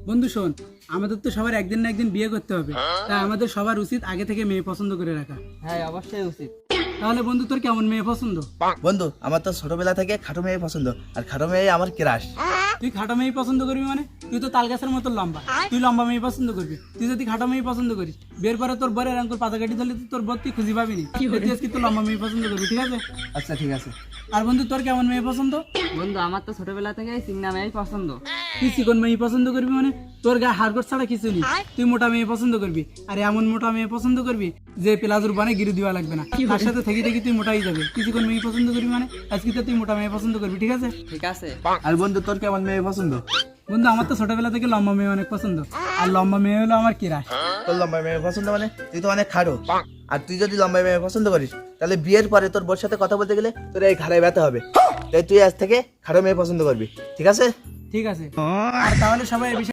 বন্ধু শোন, আমাদের তো সবার একদিন না একদিন বিয়ে করতে হবে, তাই আমাদের সবার উচিত আগে থেকে মেয়ে পছন্দ করে রাখা। হ্যাঁ অবশ্যই উচিত। তাহলে বন্ধু তোর কেমন মেয়ে পছন্দ? বন্ধু আমার তো ছোটবেলা থেকে খাটো মেয়ে পছন্দ, আর খাটো মেয়ে আমার ক্রাশ। তুই খাটো মেয়ে পছন্দ করবি মানে? তুই তো তাল গাছের মতো লম্বা, তুই লম্বা মেয়ে পছন্দ করবি। তুই যদি খাটো মেয়ে পছন্দ করিস, বিয়ের পরে তোর বরের আঙ্কুর পাতা কাটি ধরলে তো তোর বর তুই খুঁজে পাবি না। তুই আজকে তো লম্বা মেয়ে পছন্দ করবি, ঠিক আছে? আচ্ছা ঠিক আছে। আর বন্ধু তোর কেমন মেয়ে পছন্দ? বন্ধু আমার তো ছোটবেলা থেকে চিংড়া মেয়েই পছন্দ। তুই চিকন মেয়ে পছন্দ করবি মানে? তোর গায়ে হাড়গোড় ছাড়া কিছু নেই। তুই মোটা মেয়ে পছন্দ করবি, আর এমন মোটা মেয়ে পছন্দ করবি যে প্লাজোর বানে গিরি দেওয়া লাগবে না, তার সাথে থেকে থেকে তুই মোটাই যাবে। তুই চিকন মেয়ে পছন্দ করবি মানে আজকে তো তুই মোটা মেয়ে পছন্দ করবি, ঠিক আছে? ঠিক আছে। আর বন্ধু তোর কেমন মেয়ে পছন্দ? বন্ধু আমার তো ছোটবেলা থেকে লম্বা মেয়ে অনেক পছন্দ, আর লম্বা মেয়ে হলো আমার কিরাস। তোর লম্বা মেয়ে পছন্দ মানে তুই তো অনেক খাটো, আর তুই যদি লম্বা মেয়ে পছন্দ করিস তাহলে বিয়ের পরে তোর বোর সাথে কথা বলতে গেলে তোর এই ঘাড়ায় ব্যথা হবে। তাই তুই আজ থেকে খাটো মেয়ে পছন্দ করবি, ঠিক আছে? ঠিক আছে, আর তাহলে সবাই